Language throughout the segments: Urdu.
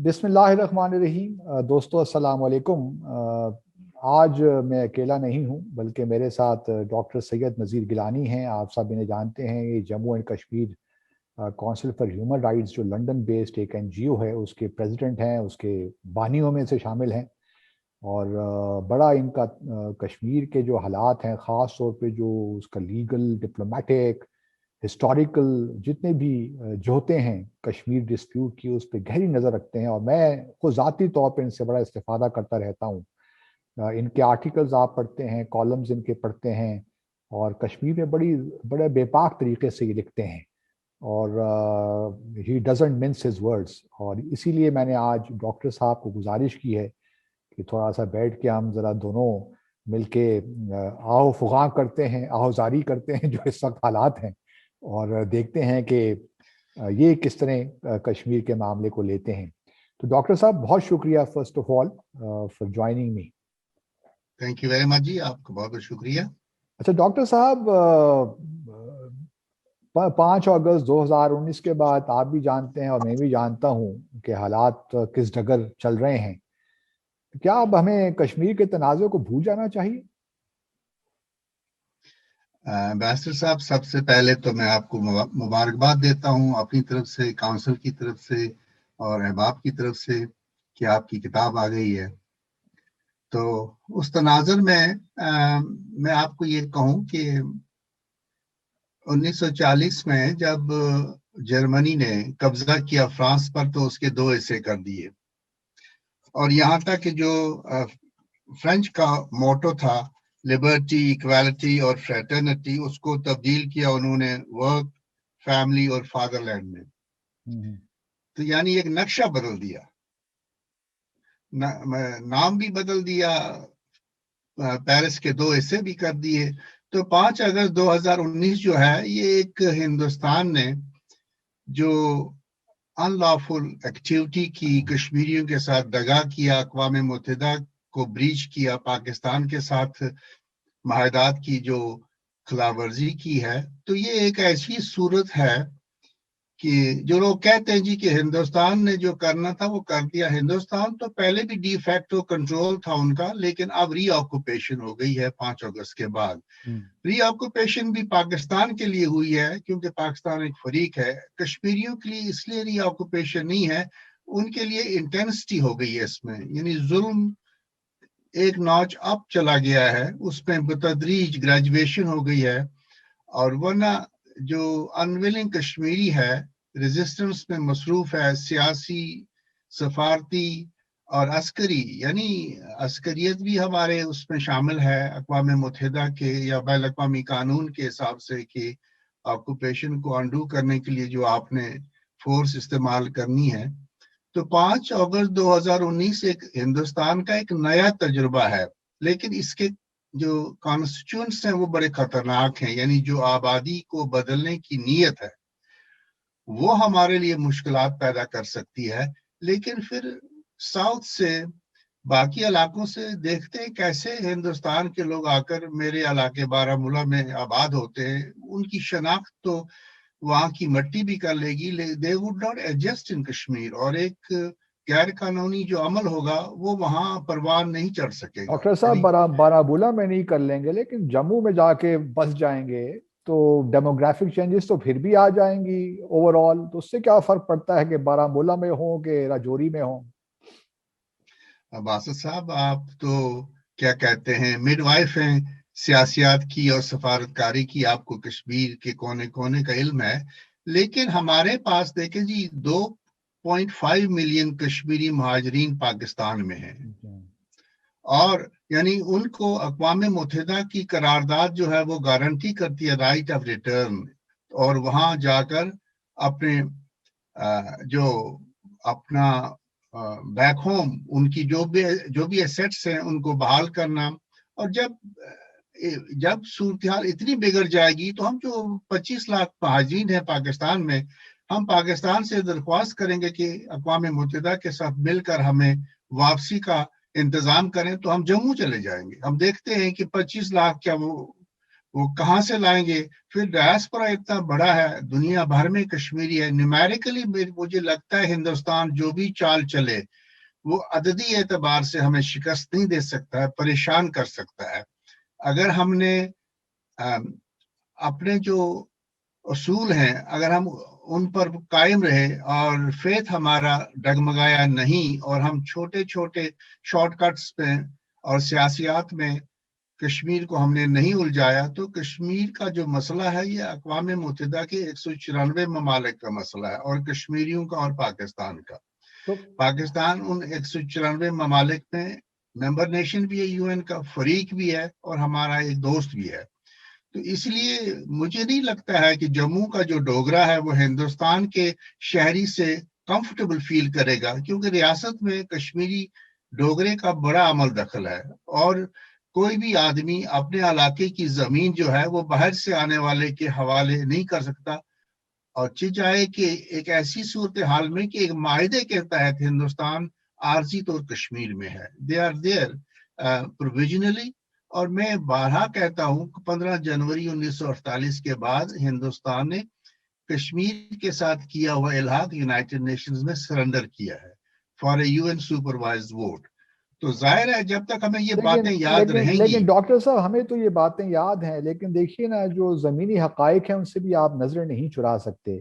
بسم اللہ الرحمن الرحیم۔ دوستو السلام علیکم۔ آج میں اکیلا نہیں ہوں بلکہ میرے ساتھ ڈاکٹر سید نذیر گیلانی ہیں۔ آپ سب انہیں جانتے ہیں، یہ Jammu and Kashmir council for human rights جو لنڈن بیسڈ ایک NGO ہے، اس کے پریزیڈنٹ ہیں، اس کے بانیوں میں سے شامل ہیں۔ اور بڑا ان کا کشمیر کے جو حالات ہیں، خاص طور پہ جو اس کا لیگل، ڈپلومیٹک، ہسٹوریکل جتنے بھی جوتے ہیں کشمیر ڈسپیوٹ کی، اس پہ گہری نظر رکھتے ہیں۔ اور میں خود ذاتی طور پہ ان سے بڑا استفادہ کرتا رہتا ہوں۔ ان کے آرٹیکلز آپ پڑھتے ہیں، کالمز ان کے پڑھتے ہیں، اور کشمیر میں بڑے بے پاک طریقے سے یہ لکھتے ہیں، اور he doesn't means his words. اور اسی لیے میں نے آج ڈاکٹر صاحب کو گزارش کی ہے کہ تھوڑا سا بیٹھ کے ہم ذرا دونوں مل کے آہو فغاں کرتے ہیں، آہوزاری کرتے ہیں جو اس وقت حالات ہیں، اور دیکھتے ہیں کہ یہ کس طرح کشمیر کے معاملے کو لیتے ہیں۔ تو ڈاکٹر صاحب بہت شکریہ first of all for joining me. Thank you very much جی، آپ کا بہت بہت شکریہ۔ اچھا ڈاکٹر صاحب، 5 اگست 2019 کے بعد آپ بھی جانتے ہیں اور میں بھی جانتا ہوں کہ حالات کس ڈگر چل رہے ہیں۔ کیا اب ہمیں کشمیر کے تنازع کو بھول جانا چاہیے؟ بیرسٹر صاحب، سب سے پہلے تو میں آپ کو مبارکباد دیتا ہوں اپنی طرف سے، کونسل کی طرف سے اور احباب کی طرف سے کہ آپ کی کتاب آ گئی ہے۔ تو اس تناظر میں آپ کو یہ کہوں کہ 1940 میں جب جرمنی نے قبضہ کیا فرانس پر تو اس کے 2 حصے کر دیے، اور یہاں تک کہ جو فرینچ کا موٹو تھا لبرٹی، ایکویلٹی اور فریٹرنٹی، اس کو تبدیل کیا انہوں نے ورک، فیملی اور فادر لینڈ میں۔ تو یعنی ایک نقشہ بدل دیا، نام بھی بدل دیا، پیرس کے 2 حصے بھی کر دیے۔ تو 5 اگست 2019 جو ہے، یہ ایک ہندوستان نے جو ان لافل ایکٹیویٹی کی، کشمیریوں کے ساتھ دغا کیا، اقوام متحدہ کو بریچ کیا، پاکستان کے ساتھ معاہدات کی جو خلاف ورزی کی ہے، تو یہ ایک ایسی صورت ہے کہ جو لوگ کہتے ہیں جی کہ ہندوستان نے جو کرنا تھا وہ کر دیا۔ ہندوستان تو پہلے بھی ڈی فیکٹو کنٹرول تھا ان کا، لیکن اب ری آکوپیشن ہو گئی ہے 5 اگست کے بعد۔ ری آکوپیشن بھی پاکستان کے لیے ہوئی ہے کیونکہ پاکستان ایک فریق ہے، کشمیریوں کے لیے اس لیے ری آکوپیشن نہیں ہے، ان کے لیے انٹینسٹی ہو گئی ہے اس میں، یعنی ظلم ایک ناچ اپ چلا گیا ہے، اس میں بتدریج گریجویشن ہو گئی ہے۔ اور ورنہ جو انویلنگ کشمیری ہے، ریزسٹنس میں مصروف ہے، سیاسی، سفارتی اور عسکری، یعنی عسکریت بھی ہمارے اس میں شامل ہے اقوام متحدہ کے یا بین الاقوامی قانون کے حساب سے کہ آکوپیشن کو انڈو کرنے کے لیے جو آپ نے فورس استعمال کرنی ہے۔ تو 5 اگست 2019 ایک ہندوستان کا ایک نیا تجربہ ہے، لیکن اس کے جو کانسٹیٹیوئنٹس ہیں وہ بڑے خطرناک ہیں، یعنی جو آبادی کو بدلنے کی نیت ہے وہ ہمارے لیے مشکلات پیدا کر سکتی ہے۔ لیکن پھر ساؤتھ سے، باقی علاقوں سے دیکھتے ہیں کیسے ہندوستان کے لوگ آ کر میرے علاقے بارہ مولہ میں آباد ہوتے ہیں، ان کی شناخت تو وہاں کی مٹی بھی کر لے گی، they would not adjust in Kashmir, اور ایک غیر قانونی جو عمل ہوگا وہ وہاں پروان نہیں چڑھ سکے گا۔ ڈاکٹر صاحب بارہ مولہ میں نہیں کر لیں گے، لیکن جموں میں جا کے بس جائیں گے تو ڈیموگرافک چینجز تو پھر بھی آ جائیں گی اوور آل۔ تو اس سے کیا فرق پڑتا ہے کہ بارہ مولہ میں ہوں کہ راجوری میں ہوں؟ باسط صاحب، آپ تو کیا کہتے ہیں، مڈ وائف ہیں سیاسیات کی اور سفارتکاری کی، آپ کو کشمیر کے کونے کونے کا علم ہے۔ لیکن ہمارے پاس دیکھیں جی 2.5 ملین کشمیری مہاجرین پاکستان میں ہیں، اور یعنی ان کو اقوام متحدہ کی قرارداد جو ہے وہ گارنٹی کرتی ہے رائٹ آف ریٹرن، اور وہاں جا کر اپنے جو اپنا بیک ہوم ان کی جو بھی ایسیٹس ہیں ان کو بحال کرنا۔ اور جب صورتحال اتنی بگڑ جائے گی تو ہم جو 25 لاکھ مہاجرین ہیں پاکستان میں، ہم پاکستان سے درخواست کریں گے کہ اقوام متحدہ کے ساتھ مل کر ہمیں واپسی کا انتظام کریں، تو ہم جموں چلے جائیں گے۔ ہم دیکھتے ہیں کہ 25 لاکھ کیا وہ کہاں سے لائیں گے؟ پھر ڈائسپورا اتنا بڑا ہے، دنیا بھر میں کشمیری ہے، نیومیریکلی مجھے لگتا ہے ہندوستان جو بھی چال چلے وہ عددی اعتبار سے ہمیں شکست نہیں دے سکتا ہے، پریشان کر سکتا ہے۔ اگر ہم نے اپنے جو اصول ہیں اگر ہم ان پر قائم رہے اور فیتھ ہمارا ڈگمگایا نہیں، اور ہم چھوٹے چھوٹے شارٹ کٹس پہ اور سیاسیات میں کشمیر کو ہم نے نہیں الجھایا، تو کشمیر کا جو مسئلہ ہے یہ اقوام متحدہ کے 194 ممالک کا مسئلہ ہے، اور کشمیریوں کا اور پاکستان کا۔ تو پاکستان ان 194 ممالک میں ممبر نیشن بھی ہے، یو این کا فریق بھی ہے، اور ہمارا ایک دوست بھی ہے۔ تو اس لیے مجھے نہیں لگتا ہے کہ جموں کا جو ڈوگرا ہے وہ ہندوستان کے شہری سے کمفرٹیبل فیل کرے گا، کیونکہ ریاست میں کشمیری ڈوگرے کا بڑا عمل دخل ہے، اور کوئی بھی آدمی اپنے علاقے کی زمین جو ہے وہ باہر سے آنے والے کے حوالے نہیں کر سکتا، اور چاہے کہ ایک ایسی صورتحال میں کہ ایک معاہدے کے تحت ہندوستان عارضی طور کشمیر میں ہے، دے آر دیئر پروویژنلی۔ اور میں بارہا کہتا ہوں کہ 15 جنوری 1948 کے بعد ہندوستان نے کشمیر کے ساتھ کیا ہوا الحاق یونائٹڈ نیشنز میں سرنڈر کیا ہے for a U N supervised vote. تو ظاہر ہے جب تک ہمیں یہ باتیں یاد رہیں گی۔ لیکن ڈاکٹر صاحب ہمیں تو یہ باتیں یاد ہیں، لیکن دیکھیے نا جو زمینی حقائق ہیں ان سے بھی آپ نظر نہیں چرا سکتے۔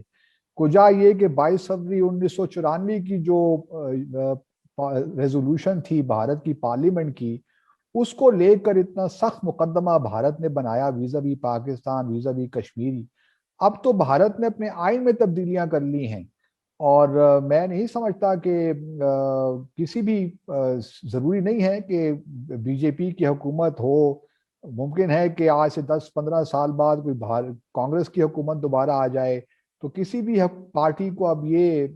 کجا یہ کہ 22 فروری 1994 کی جو ریزولوشن تھی بھارت کی پارلیمنٹ کی، اس کو لے کر اتنا سخت مقدمہ بھارت نے بنایا ویزاوی پاکستان، ویزاوی کشمیری۔ اب تو بھارت نے اپنے آئین میں تبدیلیاں کر لی ہیں، اور میں نہیں سمجھتا کہ کسی بھی ضروری نہیں ہے کہ بی جے پی کی حکومت ہو، ممکن ہے کہ آج سے 10-15 سال بعد کوئی کانگریس کی حکومت دوبارہ آ جائے، تو کسی بھی پارٹی کو اب یہ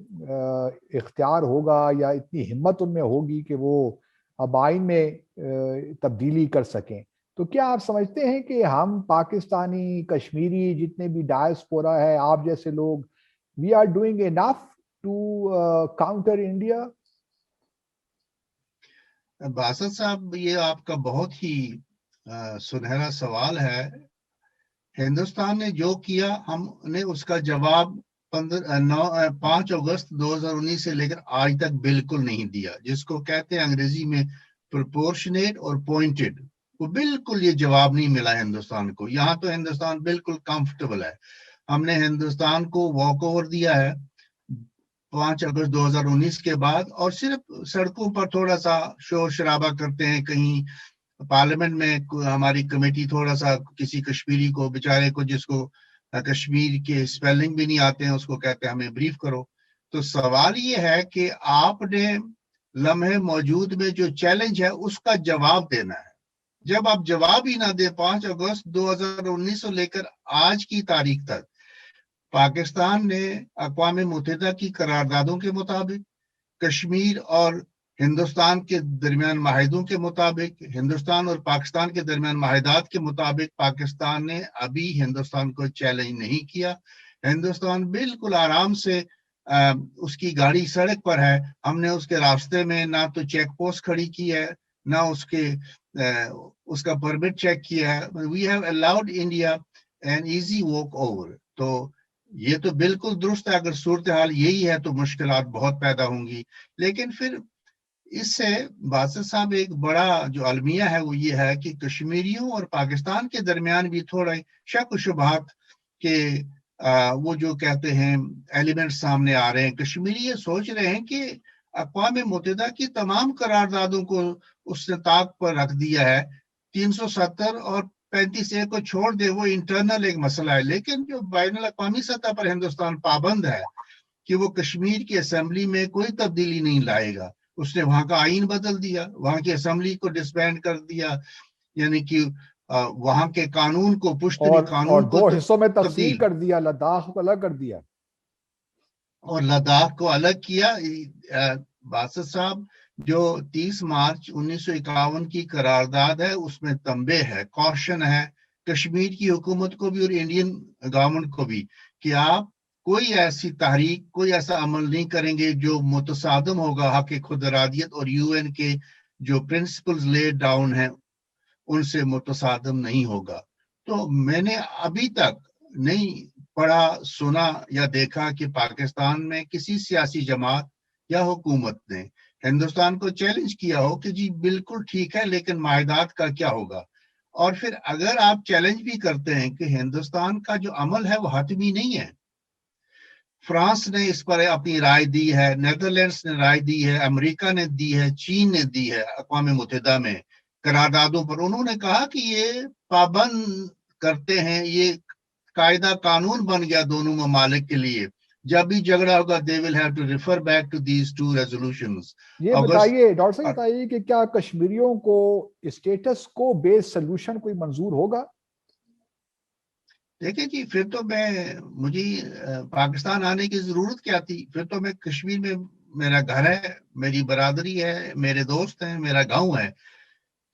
اختیار ہوگا یا اتنی ہمت ان میں ہوگی کہ وہ اب آئین میں تبدیلی کر سکیں۔ تو کیا آپ سمجھتے ہیں کہ ہم پاکستانی، کشمیری، جتنے بھی ڈائسپورا ہے، آپ جیسے لوگ، we are doing enough to counter India؟ Basit صاحب یہ آپ کا بہت ہی سنہرا سوال ہے۔ ہندوستان نے جو کیا ہم نے اس کا جواب 5 اگست 2019 سے لے کر آج تک بالکل نہیں دیا، جس کو کہتے ہیں انگریزی میں پروپورشنیٹ اور پوائنٹڈ۔ وہ بالکل یہ جواب نہیں ملا ہندوستان کو۔ یہاں تو ہندوستان بالکل کمفرٹیبل ہے۔ ہم نے ہندوستان کو واک اوور دیا ہے 5 اگست 2019 کے بعد، اور صرف سڑکوں پر تھوڑا سا شور شرابہ کرتے ہیں، کہیں پارلیمنٹ میں ہماری کمیٹی تھوڑا سا کسی کشمیری کو بیچارے کو جس کو کشمیر کے سپیلنگ بھی نہیں آتے ہیں اس کو کہتے ہیں ہمیں بریف کرو۔ تو سوال یہ ہے کہ آپ نے لمحے موجود میں جو چیلنج ہے اس کا جواب دینا ہے۔ جب آپ جواب ہی نہ دیں 5 اگست 2019 سے لے کر آج کی تاریخ تک، پاکستان نے اقوام متحدہ کی قراردادوں کے مطابق، کشمیر اور ہندوستان کے درمیان معاہدوں کے مطابق، ہندوستان اور پاکستان کے درمیان معاہدات کے مطابق، پاکستان نے ابھی ہندوستان کو چیلنج نہیں کیا۔ ہندوستان بالکل آرام سے اس کی گاڑی سڑک پر ہے، ہم نے اس کے راستے میں نہ تو چیک پوسٹ کھڑی کی ہے، نہ اس کا پرمٹ چیک کیا ہے۔ We have allowed India an easy walk over. تو یہ تو بالکل درست ہے، اگر صورتحال یہی ہے تو مشکلات بہت پیدا ہوں گی۔ لیکن پھر اس سے باسط صاحب ایک بڑا جو المیہ ہے وہ یہ ہے کہ کشمیریوں اور پاکستان کے درمیان بھی تھوڑا شک و شبہات کہ وہ جو کہتے ہیں ایلیمنٹ سامنے آ رہے ہیں۔ کشمیری یہ سوچ رہے ہیں کہ اقوام متحدہ کی تمام قراردادوں کو اس نے طاق پر رکھ دیا ہے، 370 اور 35A کو چھوڑ دے، وہ انٹرنل ایک مسئلہ ہے۔ لیکن جو بین الاقوامی سطح پر ہندوستان پابند ہے کہ وہ کشمیر کی اسمبلی میں کوئی تبدیلی نہیں لائے گا، اس نے وہاں کا آئین بدل دیا، وہاں کی اسمبلی کو ڈسبینڈ کر دیا، یعنی کہ وہاں کے قانون کو پشتری قانون کو 2 حصوں میں تقسیم کر دیا، لداخ کو الگ کر دیا اور لداخ کو الگ کیا۔ باسط صاحب جو 30 مارچ 1951 کی قرارداد ہے اس میں تنبیہ ہے، کوشن ہے کشمیر کی حکومت کو بھی اور انڈین گورنمنٹ کو بھی کہ آپ کوئی ایسی تحریک، کوئی ایسا عمل نہیں کریں گے جو متصادم ہوگا حق خود ارادیت اور یو این کے جو پرنسپلز لے ڈاؤن ہیں ان سے متصادم نہیں ہوگا۔ تو میں نے ابھی تک نہیں پڑھا سنا یا دیکھا کہ پاکستان میں کسی سیاسی جماعت یا حکومت نے ہندوستان کو چیلنج کیا ہو کہ جی بالکل ٹھیک ہے لیکن معاہدات کا کیا ہوگا. اور پھر اگر آپ چیلنج بھی کرتے ہیں کہ ہندوستان کا جو عمل ہے وہ حتمی نہیں ہے. فرانس نے اس پر اپنی رائے دی ہے، نیدرلینڈس نے رائے دی ہے، امریکہ نے دی ہے، چین نے دی ہے اقوام متحدہ میں قراردادوں پر. انہوں نے کہا کہ یہ پابند کرتے ہیں، یہ قاعدہ قانون بن گیا دونوں ممالک کے لیے. جب بھی جھگڑا ہوگا they will have to refer back to these two resolutions. یہ بتائیے ڈاکٹر صاحب، بتائیے کہ کیا کشمیریوں کو اسٹیٹس کو بیس سلوشن کوئی منظور ہوگا؟ دیکھیں جی، پھر تو مجھے پاکستان آنے کی ضرورت کیا تھی؟ پھر تو میں کشمیر میں، میرا گھر ہے، میری برادری ہے، میرے دوست ہیں، میرا گاؤں ہے.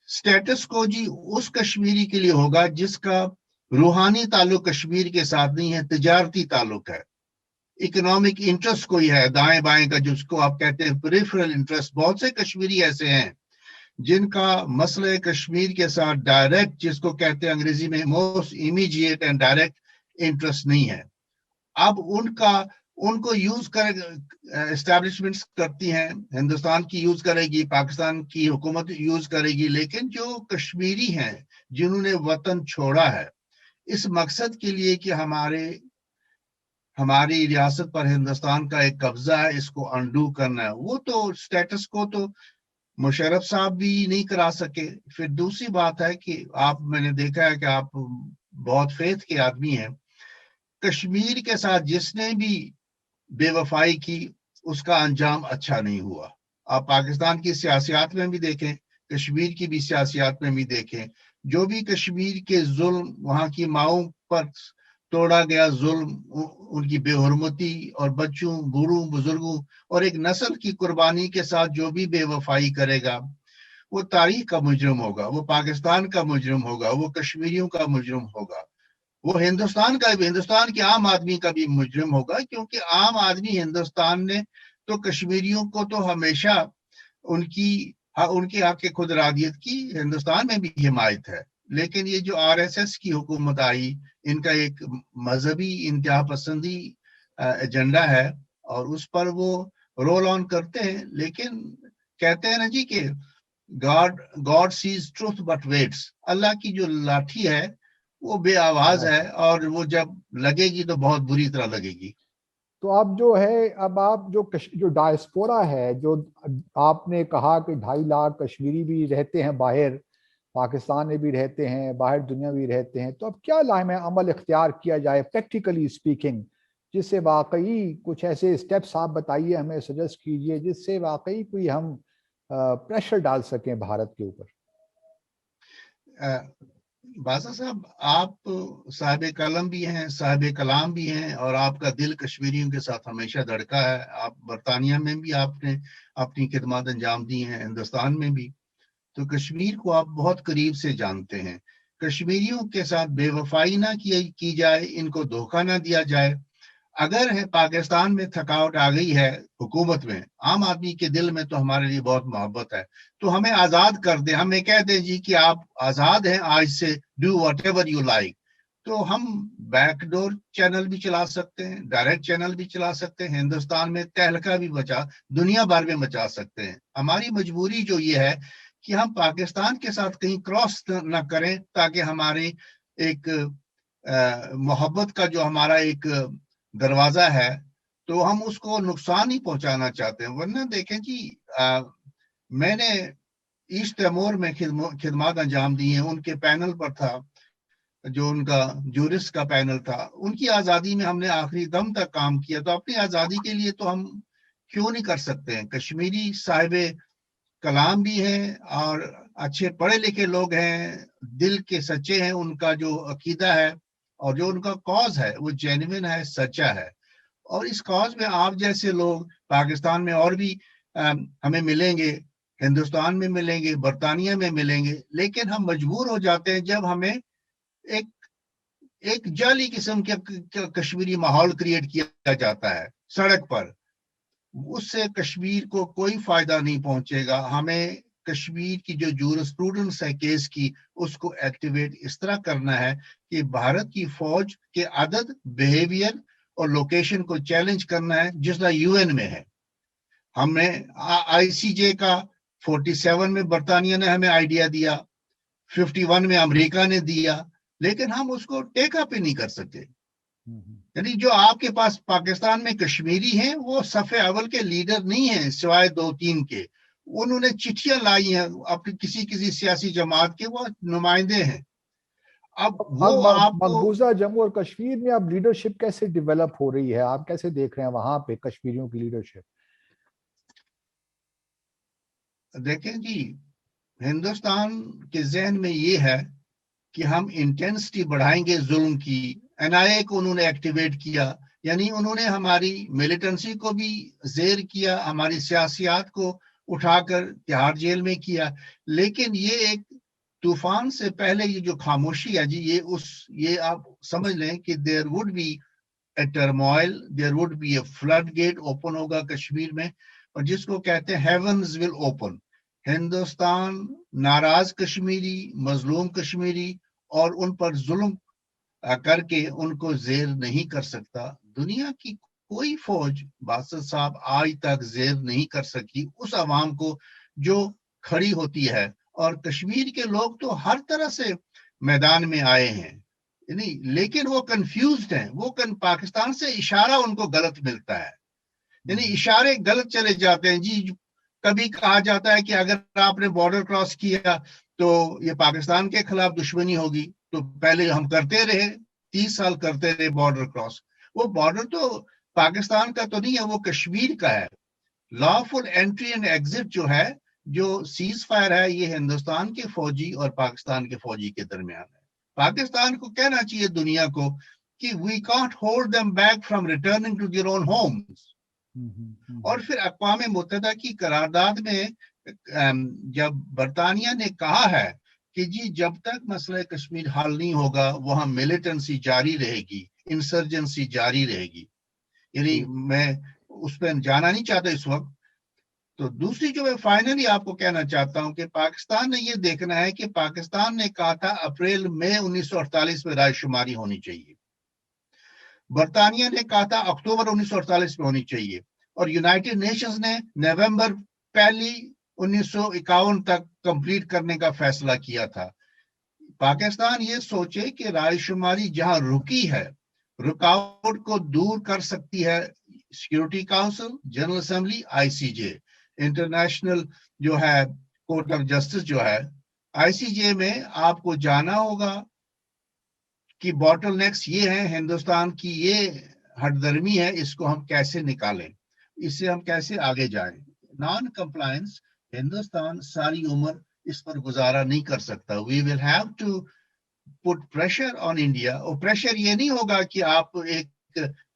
سٹیٹس کو جی اس کشمیری کے لیے ہوگا جس کا روحانی تعلق کشمیر کے ساتھ نہیں ہے، تجارتی تعلق ہے، اکنامک انٹرسٹ کوئی ہے دائیں بائیں کا، جس کو آپ کہتے ہیں پریفرل انٹرسٹ. بہت سے کشمیری ایسے ہیں جن کا مسئلہ کشمیر کے ساتھ ڈائریکٹ، جس کو کہتے ہیں انگریزی میں most immediate and direct interest نہیں ہے. اب ان کو یوز کر اسٹیبلشمنٹس کرتی ہیں، ہندوستان کی یوز کرے گی، پاکستان کی حکومت یوز کرے گی، لیکن جو کشمیری ہیں جنہوں نے وطن چھوڑا ہے اس مقصد کے لیے کہ ہماری ریاست پر ہندوستان کا ایک قبضہ ہے، اس کو انڈو کرنا ہے، وہ تو سٹیٹس کو تو مشرف صاحب بھی نہیں کرا سکے. پھر دوسری بات ہے کہ میں نے دیکھا ہے کہ آپ بہت فیتھ کے آدمی ہیں. کشمیر کے ساتھ جس نے بھی بے وفائی کی اس کا انجام اچھا نہیں ہوا. آپ پاکستان کی سیاسیات میں بھی دیکھیں، کشمیر کی بھی سیاسیات میں بھی دیکھیں، جو بھی کشمیر کے ظلم، وہاں کی ماؤں پر توڑا گیا ظلم، ان کی بے حرمتی اور بچوں، بوڑھوں، بزرگوں اور ایک نسل کی قربانی کے ساتھ جو بھی بے وفائی کرے گا وہ تاریخ کا مجرم ہوگا، وہ پاکستان کا مجرم ہوگا، وہ کشمیریوں کا مجرم ہوگا، وہ ہندوستان کے عام آدمی کا بھی مجرم ہوگا. کیونکہ عام آدمی ہندوستان نے تو کشمیریوں کو تو ہمیشہ ان کی حق خود ارادیت کی ہندوستان میں بھی حمایت ہے. لیکن یہ جو RSS کی حکومت آئی، ان کا ایک مذہبی انتہا پسندی ایجنڈا ہے اور اس پر وہ رول آن کرتے ہیں. لیکن کہتے ہیں نا جی کہ God sees truth but waits. اللہ کی جو لاٹھی ہے وہ بے آواز ہے اور وہ جب لگے گی تو بہت بری طرح لگے گی. تو اب جو ہے، اب آپ جو ڈائسپورا ہے، جو آپ نے کہا کہ 2.5 لاکھ کشمیری بھی رہتے ہیں باہر، پاکستان میں بھی رہتے ہیں، باہر دنیا بھی رہتے ہیں، تو اب کیا لائحہ عمل اختیار کیا جائے پریکٹیکلی اسپیکنگ، جس سے واقعی کچھ ایسے اسٹیپس آپ بتائیے، ہمیں سجیسٹ کیجئے جس سے واقعی کوئی ہم پریشر ڈال سکیں بھارت کے اوپر. باسا صاحب، آپ صاحب قلم بھی ہیں، صاحب کلام بھی ہیں، اور آپ کا دل کشمیریوں کے ساتھ ہمیشہ دھڑکا ہے. آپ برطانیہ میں بھی آپ نے اپنی خدمات انجام دی ہیں، ہندوستان میں بھی، تو کشمیر کو آپ بہت قریب سے جانتے ہیں. کشمیریوں کے ساتھ بے وفائی نہ کی جائے، ان کو دھوکہ نہ دیا جائے. اگر پاکستان میں تھکاوٹ آ گئی ہے حکومت میں، عام آدمی کے دل میں تو ہمارے لیے بہت محبت ہے، تو ہمیں آزاد کر دیں، ہمیں کہہ دیں جی کہ آپ آزاد ہیں آج سے، do what ever you like. تو ہم بیک ڈور چینل بھی چلا سکتے ہیں، ڈائریکٹ چینل بھی چلا سکتے ہیں، ہندوستان میں تہلکہ بھی دنیا بھر میں مچا سکتے ہیں. ہماری مجبوری جو یہ ہے کہ ہم پاکستان کے ساتھ کہیں کراس نہ کریں، تاکہ ہماری ایک محبت کا جو ہمارا ایک دروازہ ہے تو ہم اس کو نقصان ہی پہنچانا چاہتے ہیں. ورنہ دیکھیں جی، میں نے ایسٹ تیمور میں خدمات انجام دی ہیں. ان کے پینل پر تھا، جو ان کا جورسٹ کا پینل تھا، ان کی آزادی میں ہم نے آخری دم تک کام کیا. تو اپنی آزادی کے لیے تو ہم کیوں نہیں کر سکتے ہیں؟ کشمیری صاحب کلام بھی ہیں اور اچھے پڑھے لکھے لوگ ہیں، دل کے سچے ہیں، ان کا جو عقیدہ ہے اور جو ان کا کاز ہے وہ جینوین ہے، سچا ہے. اور اس کاز میں آپ جیسے لوگ پاکستان میں اور بھی ہمیں ملیں گے، ہندوستان میں ملیں گے، برطانیہ میں ملیں گے. لیکن ہم مجبور ہو جاتے ہیں جب ہمیں ایک جعلی قسم کا کشمیری ماحول کریٹ کیا جاتا ہے سڑک پر. اس سے کشمیر کو کوئی فائدہ نہیں پہنچے گا. ہمیں کشمیر کی جو جورسپروڈنس ہے کیس کی اس کو ایکٹیویٹ اس طرح کرنا ہے کہ بھارت کی فوج کے عدد، بیہیویئر اور لوکیشن کو چیلنج کرنا ہے جس طرح یو این میں ہے. ہم نے آئی سی جے کا 47 میں برطانیہ نے ہمیں آئیڈیا دیا، 51 میں امریکہ نے دیا، لیکن ہم اس کو ٹیک اپ ہی نہیں کر سکتے. یعنی جو آپ کے پاس پاکستان میں کشمیری ہیں وہ صف اول کے لیڈر نہیں ہیں سوائے 2-3 کے. انہوں نے چٹھیاں لائی ہیں اپنی کسی سیاسی جماعت کے، وہ نمائندے ہیں. اب وہ آپ کو مقبوضہ جموں اور کشمیر میں اب لیڈرشپ کیسے ڈیولپ ہو رہی ہے؟ آپ کیسے دیکھ رہے ہیں وہاں پہ کشمیریوں کی لیڈرشپ؟ دیکھیں جی، ہندوستان کے ذہن میں یہ ہے کہ ہم انٹینسٹی بڑھائیں گے ظلم کی. این آئی اے کو انہوں نے ایکٹیویٹ کیا، یعنی انہوں نے ہماری ملیٹنسی کو بھی زیر کیا، ہماری سیاسیات کو اٹھا کر تہاڑ جیل میں کیا. لیکن یہ ایک طوفان سے پہلے یہ جو خاموشی ہے جی، یہ آپ سمجھ لیں کہ there would be a turmoil, there would be a flood gate open ہوگا کشمیر میں، اور جس کو کہتے ہیں ہیونز ول اوپن. ہندوستان ناراض کشمیری، مظلوم کشمیری اور ان پر ظلم کر کے ان کو زیر نہیں کر سکتا. دنیا کی کوئی فوج باسط صاحب آج تک زیر نہیں کر سکی اس عوام کو جو کھڑی ہوتی ہے. اور کشمیر کے لوگ تو ہر طرح سے میدان میں آئے ہیں، لیکن وہ کنفیوزڈ ہیں. وہ پاکستان سے اشارہ ان کو غلط ملتا ہے، یعنی اشارے غلط چلے جاتے ہیں جی. کبھی کہا جاتا ہے کہ اگر آپ نے بارڈر کراس کیا تو یہ پاکستان کے خلاف دشمنی ہوگی. تو پہلے ہم کرتے رہے، 30 سال کرتے رہے بارڈر کراس. وہ بارڈر تو پاکستان کا تو نہیں ہے، وہ کشمیر کا ہے. لافل انٹری اینڈ ایگزٹ جو ہے، جو سیز فائر ہے، یہ ہندوستان کے فوجی اور پاکستان کے فوجی کے درمیان ہے. پاکستان کو کہنا چاہیے دنیا کو کہ we can't hold them back from returning to their own homes. اور پھر اقوام متحدہ کی قرارداد میں جب برطانیہ نے کہا ہے کہ جی جب تک مسئلہ کشمیر حل نہیں ہوگا وہاں ملیٹنسی جاری رہے گی، انسرجنسی جاری رہے گی. یعنی میں اس پہ جانا نہیں چاہتا اس وقت. تو دوسری جو میں فائنلی آپ کو کہنا چاہتا ہوں کہ پاکستان نے یہ دیکھنا ہے کہ پاکستان نے کہا تھا اپریل مئی 1948 میں رائے شماری ہونی چاہیے، برطانیہ نے کہا تھا اکتوبر 1948 میں ہونی چاہیے، اور یونائٹڈ نیشنز نے نومبر 1951 تک کمپلیٹ کرنے کا فیصلہ کیا تھا. پاکستان یہ سوچے کہ رائے شماری جہاں رکی ہے، رکاوٹ کو دور کر سکتی ہے سیکورٹی کاؤنسل، جنرل اسمبلی، آئی سی جے، انٹرنیشنل جو ہے کورٹ آف جسٹس جو ہے. آئی سی جے میں آپ کو جانا ہوگا کہ باٹل نیکس یہ ہیں، ہندوستان کی یہ ہٹ درمی ہے، اس کو ہم کیسے نکالیں، اس سے ہم کیسے آگے جائیں. نان کمپلائنس ہندوستان ساری عمر اس پر گزارا نہیں کر سکتا. We will have to put pressure on India. اور پریشر یہ نہیں ہوگا کہ آپ ایک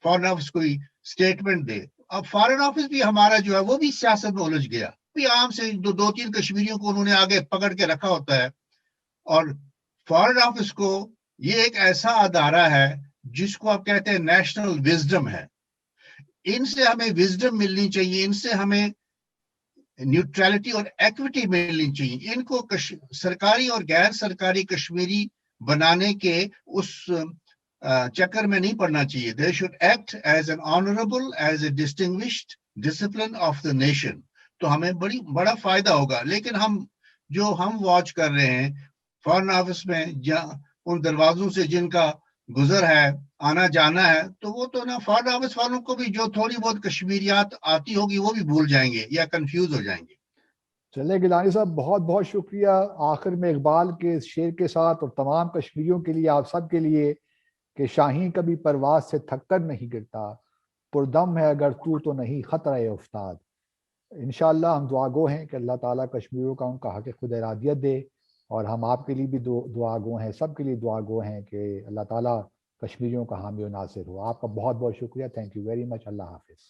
فارن آفس کوئی اسٹیٹمنٹ دے. اب فارن آفس بھی ہمارا جو ہے وہ بھی سیاست میں الجھ گیا. بھی عام سے 2-3 کشمیریوں کو انہوں نے آگے پکڑ کے رکھا ہوتا ہے. اور فارن آفس کو یہ ایک ایسا ادارہ ہے جس کو آپ کہتے ہیں نیشنل وزڈم ہے. ان سے ہمیں وزڈم ملنی چاہیے، ان سے ہمیں نیوٹرلٹی اور ایکوٹی ملنی چاہیے. ان کو سرکاری اور غیر سرکاری کشمیری بنانے کے اس چکر میں نہیں پڑنا چاہیے. They should act as an honorable, as a distinguished discipline of the nation. تو ہمیں بڑا فائدہ ہوگا. لیکن ہم واچ کر رہے ہیں فارن آفس میں ان دروازوں سے جن کا گزر ہے، آنا جانا ہے، تو وہ تو نا فارن آفس والوں کو بھی جو تھوڑی بہت کشمیریات آتی ہوگی وہ بھی بھول جائیں گے یا کنفیوز ہو جائیں گے. چلے گیلانی صاحب، بہت بہت شکریہ. آخر میں اقبال کے اس شعر کے ساتھ اور تمام کشمیریوں کے لیے، آپ سب کے لیے، کہ شاہین کبھی پرواز سے تھک کر نہیں گرتا، پردم ہے اگر تو نہیں خطرہ افتاد. انشاءاللہ ہم دعا گو ہیں کہ اللہ تعالیٰ کشمیریوں کا ان کا حق خود ارادیت دے، اور ہم آپ کے لیے بھی دعا گو ہیں، سب کے لیے دعا گو ہیں کہ اللہ تعالیٰ کشمیریوں کا حامی و ناصر ہو. آپ کا بہت بہت شکریہ. Thank you very much. اللہ حافظ.